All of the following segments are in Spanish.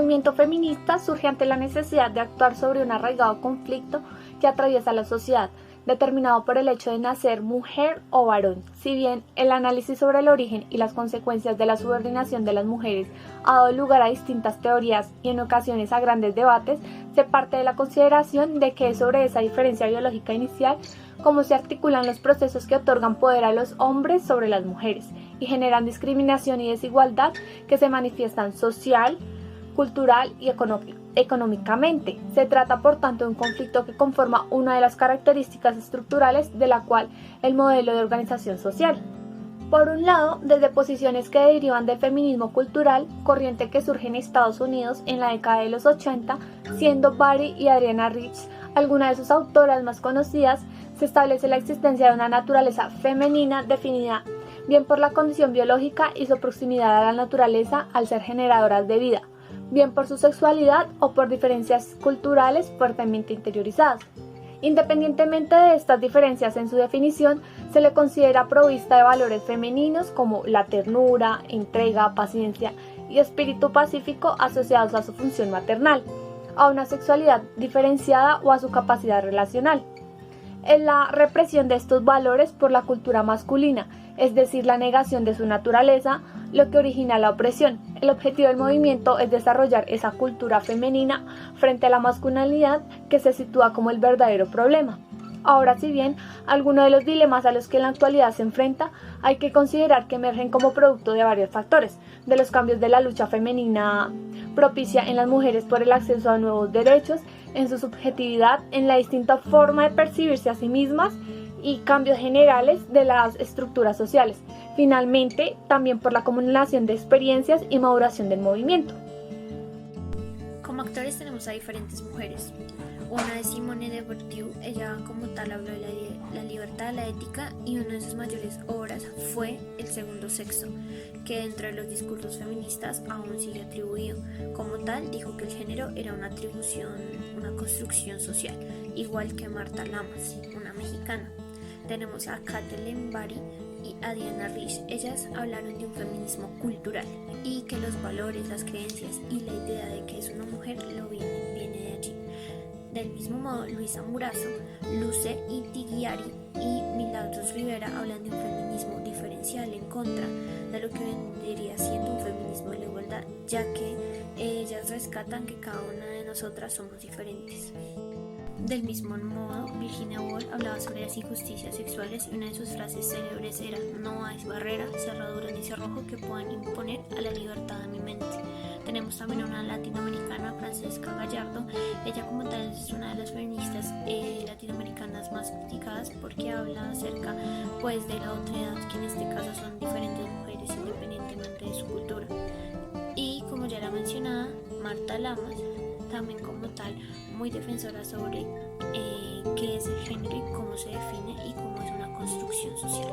movimiento feminista surge ante la necesidad de actuar sobre un arraigado conflicto que atraviesa la sociedad, determinado por el hecho de nacer mujer o varón. Si bien el análisis sobre el origen y las consecuencias de la subordinación de las mujeres ha dado lugar a distintas teorías y en ocasiones a grandes debates, se parte de la consideración de que es sobre esa diferencia biológica inicial cómo se articulan los procesos que otorgan poder a los hombres sobre las mujeres y generan discriminación y desigualdad que se manifiestan social, cultural y económicamente. Se trata, por tanto, de un conflicto que conforma una de las características estructurales de la cual el modelo de organización social. Por un lado, desde posiciones que derivan del feminismo cultural, corriente que surge en Estados Unidos en la década de los 80, siendo Bari y Adriana Rich algunas de sus autoras más conocidas, se establece la existencia de una naturaleza femenina definida bien por la condición biológica y su proximidad a la naturaleza al ser generadoras de vida, bien por su sexualidad o por diferencias culturales fuertemente interiorizadas. Independientemente de estas diferencias en su definición, se le considera provista de valores femeninos como la ternura, entrega, paciencia y espíritu pacífico asociados a su función maternal, a una sexualidad diferenciada o a su capacidad relacional. En la represión de estos valores por la cultura masculina, es decir, la negación de su naturaleza, lo que origina la opresión. El objetivo del movimiento es desarrollar esa cultura femenina frente a la masculinidad que se sitúa como el verdadero problema. Ahora, si bien algunos de los dilemas a los que en la actualidad se enfrenta, hay que considerar que emergen como producto de varios factores, de los cambios de la lucha femenina propicia en las mujeres por el acceso a nuevos derechos, en su subjetividad, en la distinta forma de percibirse a sí mismas y cambios generales de las estructuras sociales. Finalmente, también por la acumulación de experiencias y maduración del movimiento. Como actores tenemos a diferentes mujeres. Una es Simone de Beauvoir, ella como tal habló de la libertad, la ética, y una de sus mayores obras fue El segundo sexo, que dentro de los discursos feministas aún sigue atribuido. Como tal, dijo que el género era una atribución, una construcción social, igual que Marta Lamas, una mexicana. Tenemos a Kathleen Bari y a Diana Rich. Ellas hablaron de un feminismo cultural y que los valores, las creencias y la idea de que es una mujer viene de allí. Del mismo modo, Luisa Murazo, Luce Itiguiari y Milagros Rivera hablan de un feminismo diferencial en contra de lo que vendría siendo un feminismo de la igualdad, ya que ellas rescatan que cada una de nosotras somos diferentes. Del mismo modo, Virginia Woolf hablaba sobre las injusticias sexuales y una de sus frases célebres era: "No hay barrera, cerradura ni cerrojo que puedan imponer a la libertad de mi mente". Tenemos también una latinoamericana, Francesca Gallardo. Ella como tal es una de las feministas latinoamericanas más criticadas porque habla acerca de la otredad, que en este caso son diferentes mujeres independientemente de su cultura. Y como ya la mencionaba, Marta Lamas, también como tal muy defensora sobre qué es el género y cómo se define y cómo es una construcción social.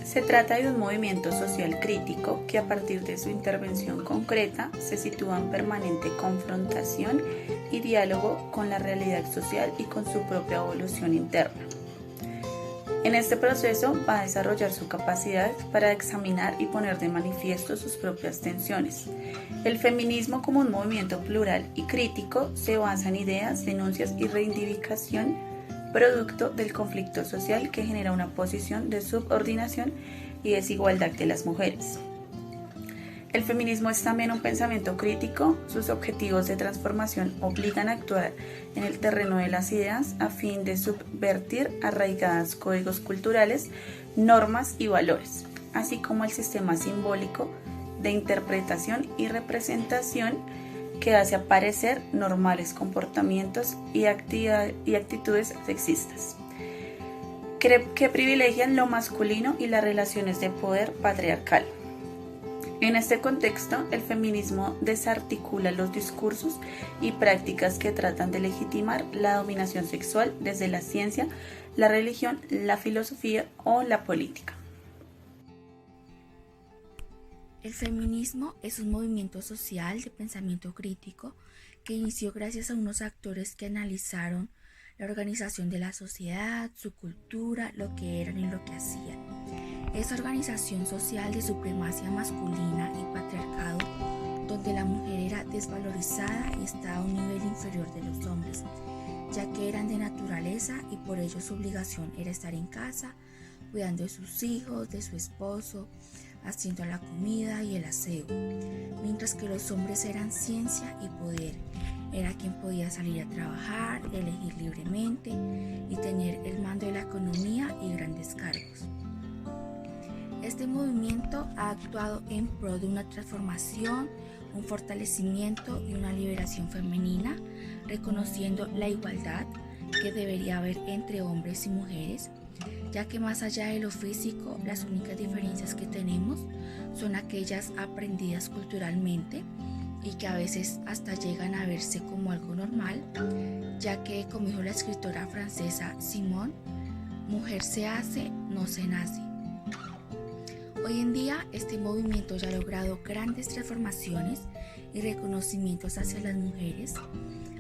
Se trata de un movimiento social crítico que a partir de su intervención concreta se sitúa en permanente confrontación y diálogo con la realidad social y con su propia evolución interna. En este proceso va a desarrollar su capacidad para examinar y poner de manifiesto sus propias tensiones. El feminismo como un movimiento plural y crítico se basa en ideas, denuncias y reivindicación producto del conflicto social que genera una posición de subordinación y desigualdad de las mujeres. El feminismo es también un pensamiento crítico. Sus objetivos de transformación obligan a actuar en el terreno de las ideas a fin de subvertir arraigados códigos culturales, normas y valores, así como el sistema simbólico de interpretación y representación que hace aparecer normales comportamientos y actitudes sexistas, que privilegian lo masculino y las relaciones de poder patriarcal. En este contexto, el feminismo desarticula los discursos y prácticas que tratan de legitimar la dominación sexual desde la ciencia, la religión, la filosofía o la política. El feminismo es un movimiento social de pensamiento crítico que inició gracias a unos actores que analizaron la organización de la sociedad, su cultura, lo que eran y lo que hacían. Esa organización social de supremacía masculina y patriarcado, donde la mujer era desvalorizada y estaba a un nivel inferior de los hombres, ya que eran de naturaleza y por ello su obligación era estar en casa, cuidando de sus hijos, de su esposo, haciendo la comida y el aseo, mientras que los hombres eran ciencia y poder. Era quien podía salir a trabajar, elegir libremente y tener el mando de la economía y grandes cargos. Este movimiento ha actuado en pro de una transformación, un fortalecimiento y una liberación femenina, reconociendo la igualdad que debería haber entre hombres y mujeres, ya que más allá de lo físico, las únicas diferencias que tenemos son aquellas aprendidas culturalmente y que a veces hasta llegan a verse como algo normal, ya que, como dijo la escritora francesa Simone, mujer se hace, no se nace. Hoy en día este movimiento ya ha logrado grandes transformaciones y reconocimientos hacia las mujeres.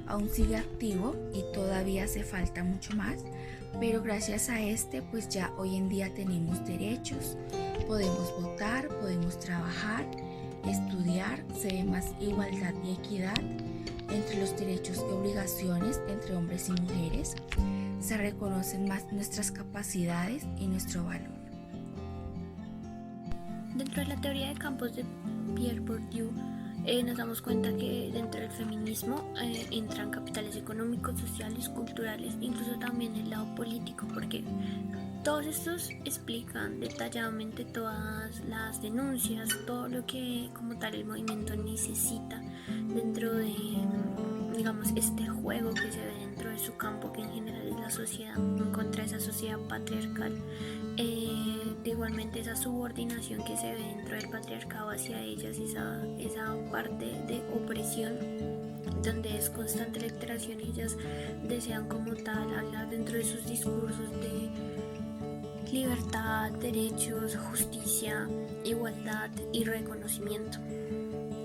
Aún sigue activo y todavía hace falta mucho más, pero gracias a pues ya hoy en día tenemos derechos, podemos votar, podemos trabajar, estudiar, se ve más igualdad y equidad entre los derechos y obligaciones entre hombres y mujeres, se reconocen más nuestras capacidades y nuestro valor. Dentro de la teoría de campos de Pierre Bourdieu, nos damos cuenta que dentro del feminismo entran capitales económicos, sociales, culturales, incluso también el lado político, porque todos estos explican detalladamente todas las denuncias, todo lo que como tal el movimiento necesita dentro de, digamos, este juego que se ve dentro de su campo, que en general es la sociedad, en contra de esa sociedad patriarcal. De igualmente esa subordinación que se ve dentro del patriarcado hacia ellas, esa parte de opresión donde es constante la iteración y ellas desean como tal hablar dentro de sus discursos de libertad, derechos, justicia, igualdad y reconocimiento.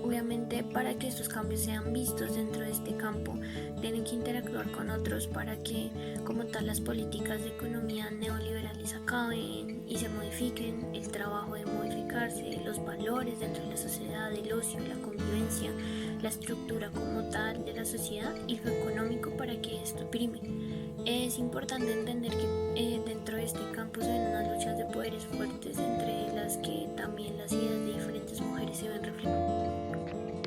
Obviamente, para que estos cambios sean vistos dentro de este campo, tienen que interactuar con otros para que, como tal, las políticas de economía neoliberales acaben y se modifiquen, el trabajo de modificarse, los valores dentro de la sociedad, el ocio, la convivencia, la estructura como tal de la sociedad y lo económico para que esto prime. Es importante entender que dentro de este campo se ven unas luchas de poderes fuertes, entre las que también las ideas de diferentes mujeres se ven reflejadas.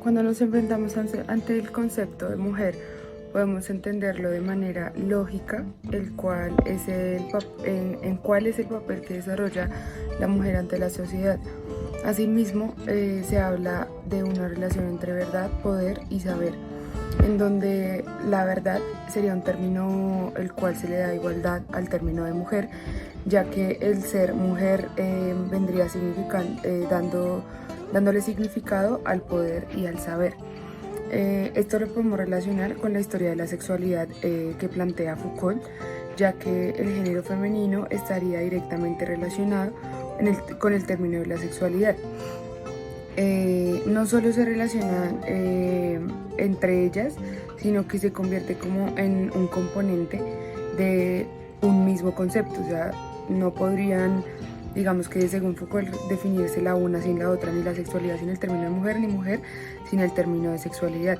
Cuando nos enfrentamos ante el concepto de mujer, podemos entenderlo de manera lógica, cuál es el papel que desarrolla la mujer ante la sociedad. Asimismo, se habla de una relación entre verdad, poder y saber, en donde la verdad sería un término el cual se le da igualdad al término de mujer, ya que el ser mujer vendría significando dándole significado al poder y al saber. Esto lo podemos relacionar con la historia de la sexualidad que plantea Foucault, ya que el género femenino estaría directamente relacionado con el término de la sexualidad. No solo se relacionan entre ellas, sino que se convierte como en un componente de un mismo concepto, o sea, no podrían, digamos que según Foucault, definirse la una sin la otra, ni la sexualidad sin el término de mujer, ni mujer sin el término de sexualidad.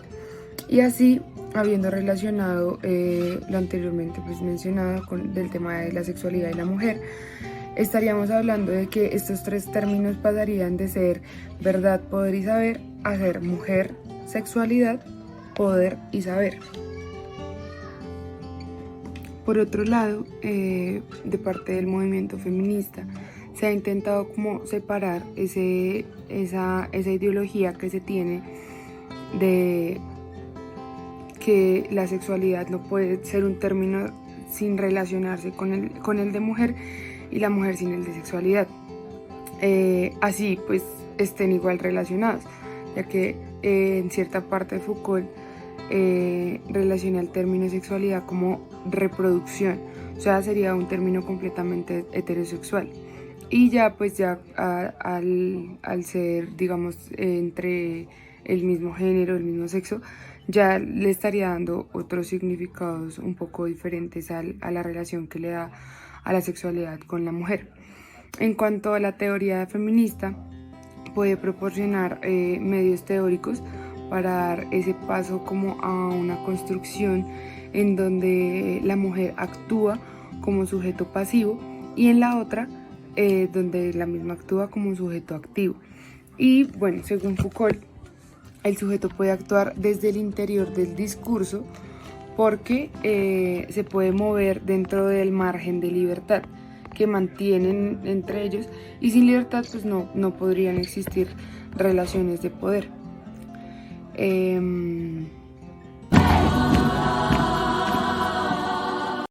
Y así, habiendo relacionado lo anteriormente mencionado del tema de la sexualidad y la mujer, estaríamos hablando de que estos tres términos pasarían de ser verdad, poder y saber a ser mujer, sexualidad, poder y saber. Por otro lado, de parte del movimiento feminista, se ha intentado como separar esa ideología que se tiene de que la sexualidad no puede ser un término sin relacionarse con el de mujer y la mujer sin el de sexualidad. Así pues estén igual relacionados, ya que en cierta parte de Foucault relaciona el término sexualidad como reproducción, o sea, sería un término completamente heterosexual. Y ya al ser, digamos, entre el mismo género, el mismo sexo, ya le estaría dando otros significados un poco diferentes a la relación que le da a la sexualidad con la mujer. En cuanto a la teoría feminista, puede proporcionar medios teóricos para dar ese paso como a una construcción en donde la mujer actúa como sujeto pasivo y en la otra donde la misma actúa como un sujeto activo. Y bueno, según Foucault, el sujeto puede actuar desde el interior del discurso porque se puede mover dentro del margen de libertad que mantienen entre ellos, y sin libertad pues no podrían existir relaciones de poder.